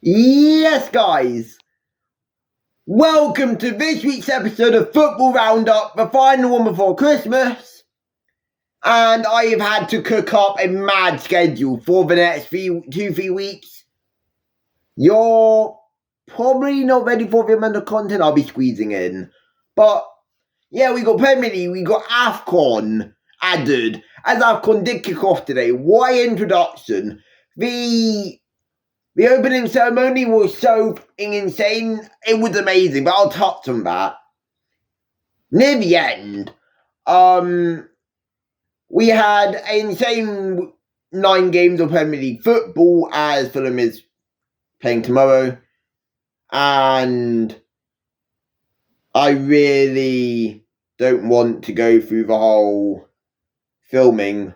Yes, guys. Welcome to this week's episode of Football Roundup, the final one before Christmas. And I have had to cook up a mad schedule for the next 2-3 weeks. You're probably not ready for the amount of content I'll be squeezing in. But yeah, we got Premier League, we got AFCON added. As AFCON did kick off today, why introduction? The opening ceremony was so insane. It was amazing, but I'll touch on that. Near the end, we had an insane 9 games of Premier League football as Fulham is playing tomorrow. And I really don't want to go through the whole filming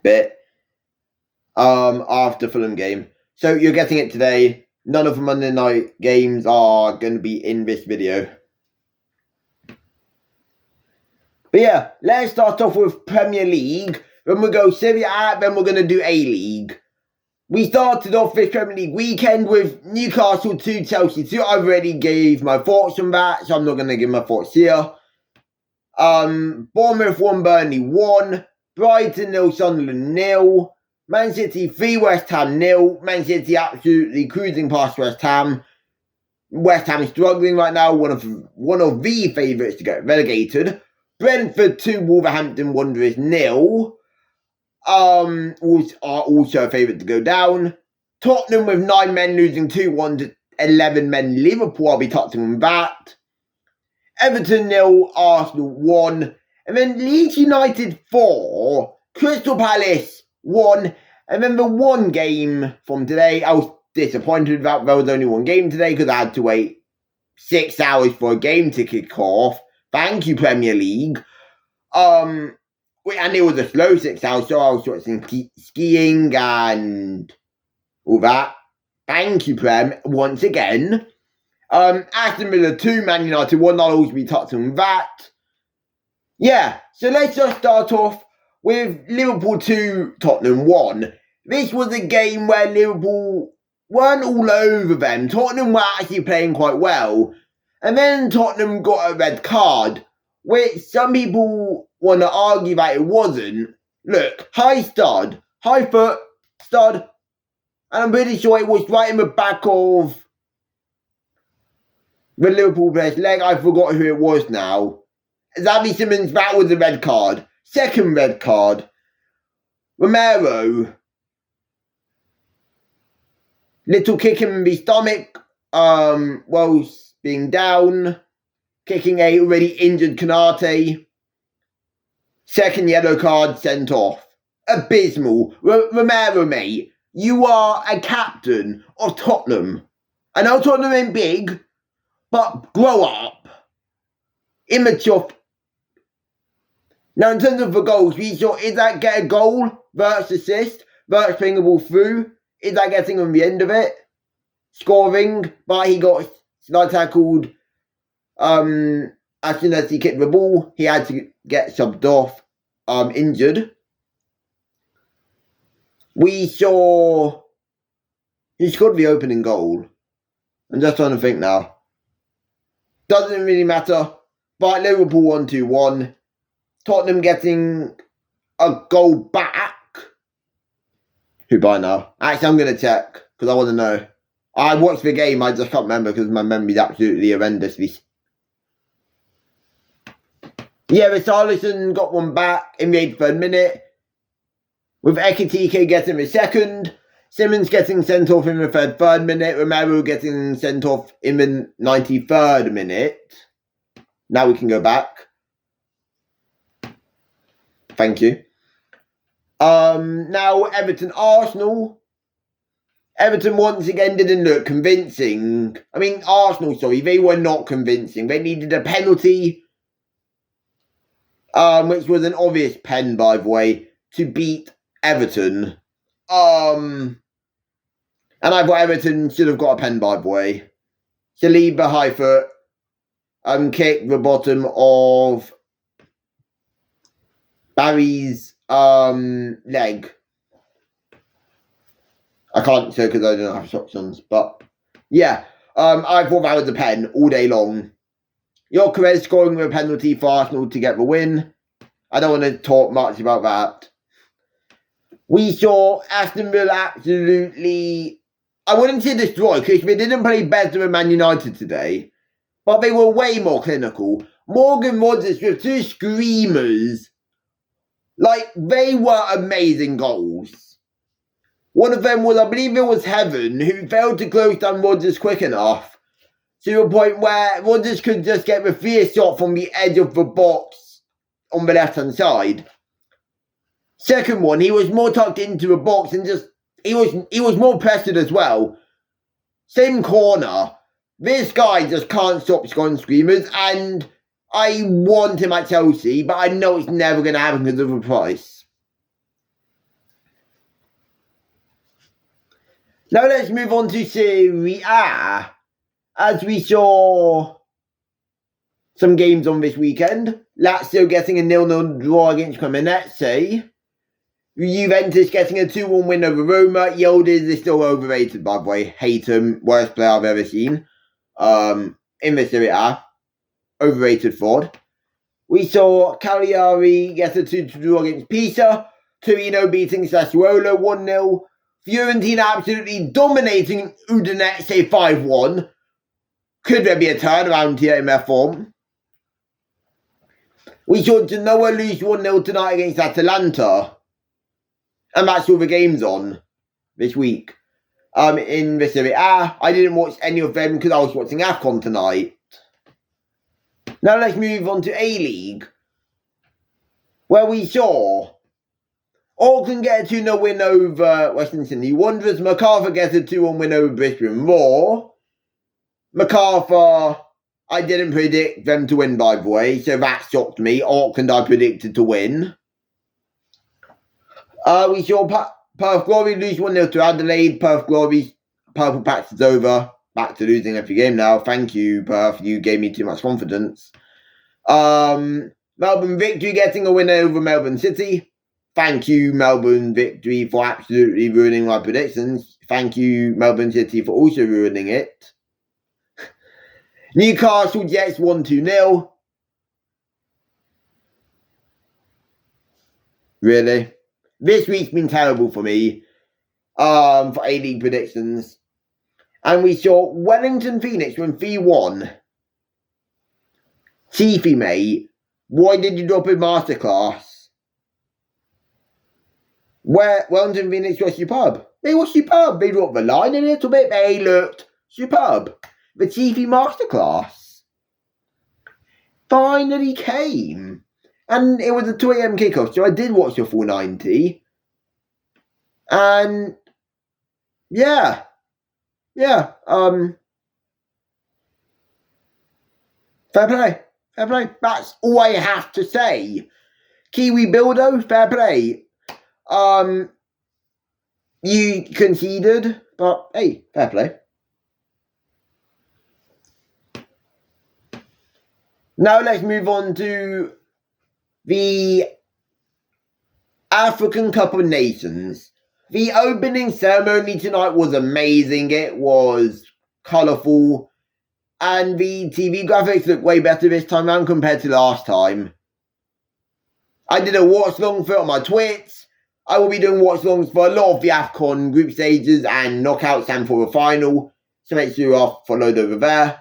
bit after Fulham game. So you're getting it today. None of the Monday night games are going to be in this video. But yeah, let's start off with Premier League. Then we'll go Serie A, then we're going to do A-League. We started off this Premier League weekend with Newcastle 2, Chelsea 2. I already gave my thoughts on that, so I'm not going to give my thoughts here. Bournemouth 1, Burnley 1. Brighton 0, Sunderland 0. Man City 3, West Ham 0. Man City absolutely cruising past West Ham. West Ham struggling right now, one of the favourites to get relegated. Brentford 2, Wolverhampton Wanderers 0. Are also a favourite to go down. Tottenham with 9 men losing 2-1 to 11 men. Liverpool, I'll be touching on that. Everton 0, Arsenal 1. And then Leeds United 4, Crystal Palace 1. And then the one game from today, I was disappointed that there was only one game today because I had to wait 6 hours for a game to kick off. Thank you, Premier League. And it was a slow 6 hours, so I was watching skiing and all that. Thank you, Prem, once again. Aston Villa 2, Man United 1. I'll also be touching on that. Yeah, so let's just start off with Liverpool 2, Tottenham 1. This was a game where Liverpool weren't all over them. Tottenham were actually playing quite well. And then Tottenham got a red card, which some people want to argue that it wasn't. Look, high foot, stud, and I'm pretty sure it was right in the back of the Liverpool player's leg. I forgot who it was now. Xavi Simons, that was a red card. Second red card. Romero. Little kick in the stomach whilst being down. Kicking a already injured Konate. Second yellow card sent off. Abysmal. Romero, mate. You are a captain of Tottenham. I know Tottenham ain't big, but grow up. Immature. Now, in terms of the goals, we saw, is that get a goal versus assist, versus playing the ball through? Is that getting on the end of it? Scoring, but he got slide tackled. As soon as he kicked the ball, he had to get subbed off, injured. We saw he scored the opening goal. I'm just trying to think now. Doesn't really matter. But Liverpool 1-2-1. Tottenham getting a goal back. Who by now? Actually, I'm going to check because I want to know. I watched the game, I just can't remember because my memory's absolutely horrendous. Yeah, Richarlison got one back in the 83rd minute. With Ekitike getting the second. Simmons getting sent off in the 3rd minute. Romero getting sent off in the 93rd minute. Now we can go back. Thank you. Now Everton Arsenal. Everton once again didn't look convincing. I mean, Arsenal, sorry, they were not convincing. They needed a penalty, which was an obvious pen, by the way, to beat Everton. And I thought Everton should have got a pen, by the way. Saliba high foot, kicked the bottom of Barry's leg. I can't say because I don't have instructions, but yeah, I thought that was a pen all day long. Gyökeres scoring with a penalty for Arsenal to get the win. I don't want to talk much about that. We saw Aston Villa absolutely, I wouldn't say destroy, because they didn't play better than Man United today, but they were way more clinical. Morgan Rodgers with 2 screamers. Like, they were amazing goals. One of them was, I believe it was Heaven, who failed to close down Rodgers quick enough to a point where Rodgers could just get the free shot from the edge of the box on the left-hand side. Second one, he was more tucked into the box and just, he was more pressured as well. Same corner. This guy just can't stop scoring screamers, and I want him at Chelsea, but I know it's never going to happen because of the price. Now let's move on to Serie A, as we saw some games on this weekend. Lazio getting a 0-0 draw against Cremonese. Juventus getting a 2-1 win over Roma. Yildiz is still overrated, by the way. Hate him. Worst player I've ever seen. In the Serie A. Overrated fraud. We saw Cagliari get a 2-2 draw against Pisa. Torino beating Sassuolo 1-0. Fiorentina absolutely dominating Udinese 5-1. Could there be a turnaround here in their form? We saw Genoa lose 1-0 tonight against Atalanta. And that's all the games on this week. In the Serie A, I didn't watch any of them because I was watching AFCON tonight. Now let's move on to A-League, where we saw Auckland get a 2-0 win over Western Sydney Wanderers. MacArthur gets a 2-1 win over Brisbane Roar. MacArthur, I didn't predict them to win, by the way, so that shocked me. Auckland I predicted to win. We saw Perth Glory lose 1-0 to Adelaide. Perth Glory's purple patch is over. Back to losing every game now. Thank you, Perth. You gave me too much confidence. Melbourne Victory getting a win over Melbourne City. Thank you, Melbourne Victory, for absolutely ruining my predictions. Thank you, Melbourne City, for also ruining it. Newcastle Jets 1-2-0. Really? This week's been terrible for me. For A-League predictions. And we saw Wellington Phoenix win 3-1. Chiefy, mate. Why did you drop in Masterclass? Where Wellington Phoenix was superb. They were superb. They dropped the line a little bit. They looked superb. The Chiefy Masterclass finally came. And it was a 2 a.m. kickoff, so I did watch the full 90. And yeah. Fair play. Fair play. That's all I have to say. Kiwi Bildo, fair play. You conceded, but hey, fair play. Now let's move on to the African Cup of Nations. The opening ceremony tonight was amazing. It was colourful. And the TV graphics look way better this time around compared to last time. I did a watch-along for it on my Twitch. I will be doing watch-alongs for a lot of the AFCON group stages and knockouts and for the final. So make sure you are followed over there.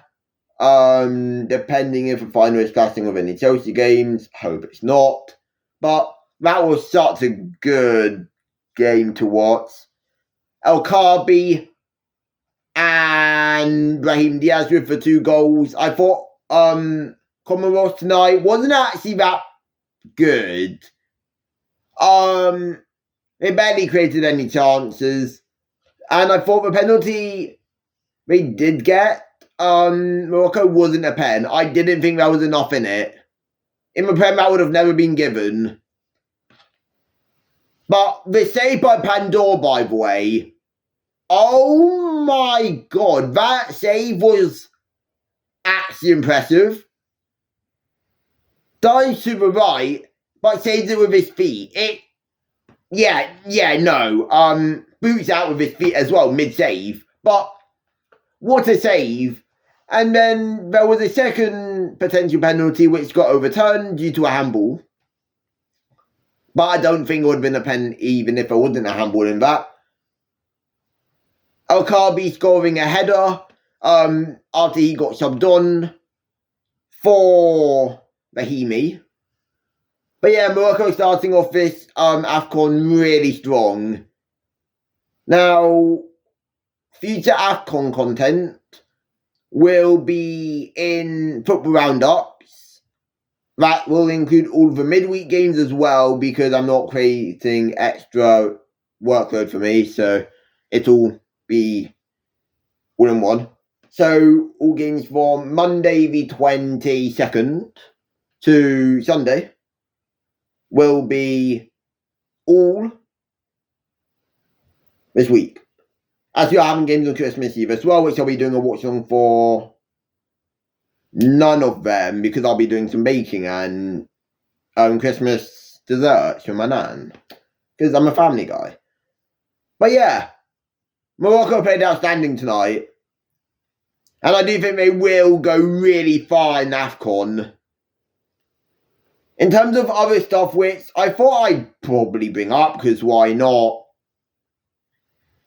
Depending if the final is clashing with any Chelsea games. Hope it's not. But that was such a good game to watch. El Kabi and Raheem Diaz with the 2 goals. I thought Comoros tonight wasn't actually that good. They barely created any chances. And I thought the penalty they did get, Morocco wasn't a pen. I didn't think there was enough in it. In the Prem, that would have never been given. But the save by Pandora, by the way, oh my god, that save was actually impressive. Dives to the right, but saves it with his feet. boots out with his feet as well, mid-save. But what a save. And then there was a second potential penalty which got overturned due to a handball. But I don't think it would have been a pen even if it wasn't a handball in that. Alkabi scoring a header after he got subbed on for Rahimi. But yeah, Morocco starting off this AFCON really strong. Now, future AFCON content will be in football roundups. That will include all the midweek games as well, because I'm not creating extra workload for me, so it'll be all in one. So all games from Monday the 22nd to Sunday will be all this week. As we are having games on Christmas Eve as well, which I'll be doing a watch along for none of them, because I'll be doing some baking and Christmas desserts for my nan, because I'm a family guy. But yeah, Morocco played outstanding tonight, and I do think they will go really far in AFCON. In terms of other stuff which I thought I'd probably bring up, because why not?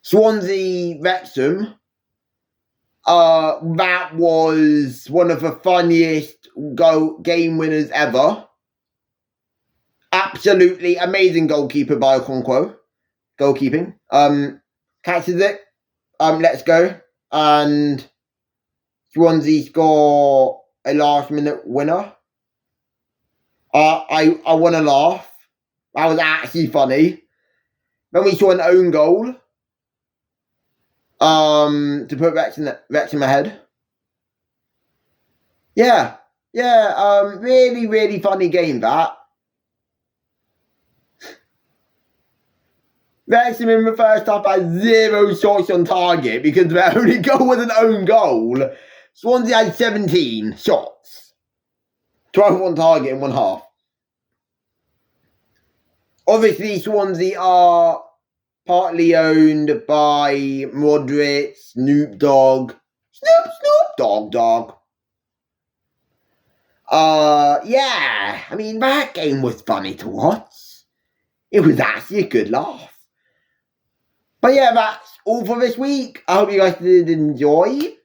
Swansea Wrexham. That was one of the funniest game winners ever. Absolutely amazing goalkeeper by Okonkwo. Goalkeeping. Catches it. Let's go. And Swansea score a last minute winner. I want to laugh. That was actually funny. Then we saw an own goal. To put Wrexham ahead. Yeah, really, really funny game that. Wrexham in the first half had 0 shots on target because their only goal was an own goal. Swansea had 17 shots. 12 on target in one half. Obviously, Swansea are partly owned by Modric, Snoop Dogg. Dog. Yeah, I mean, that game was funny to watch. It was actually a good laugh. But yeah, that's all for this week. I hope you guys did enjoy.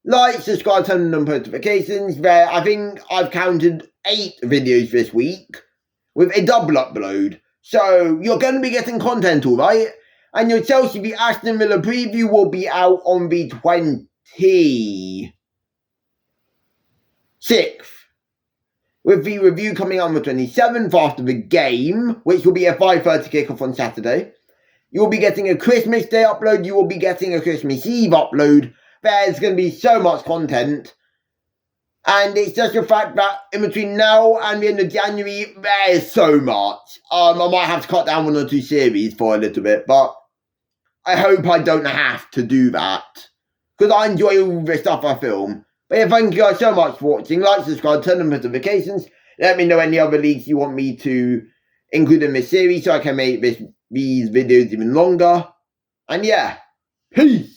Like, subscribe, turn on notifications. I think I've counted 8 videos this week with a double upload. So you're going to be getting content, alright? And your Chelsea v Aston Villa preview will be out on the 26th. With the review coming out on the 27th after the game, which will be a 5:30 kickoff on Saturday. You'll be getting a Christmas Day upload. You will be getting a Christmas Eve upload. There's going to be so much content. And it's just the fact that in between now and the end of January, there's so much. I might have to cut down 1 or 2 series for a little bit, but I hope I don't have to do that, because I enjoy all the stuff I film. But yeah, thank you guys so much for watching. Like, subscribe, turn on notifications. Let me know any other leagues you want me to include in this series so I can make these videos even longer. And yeah, peace!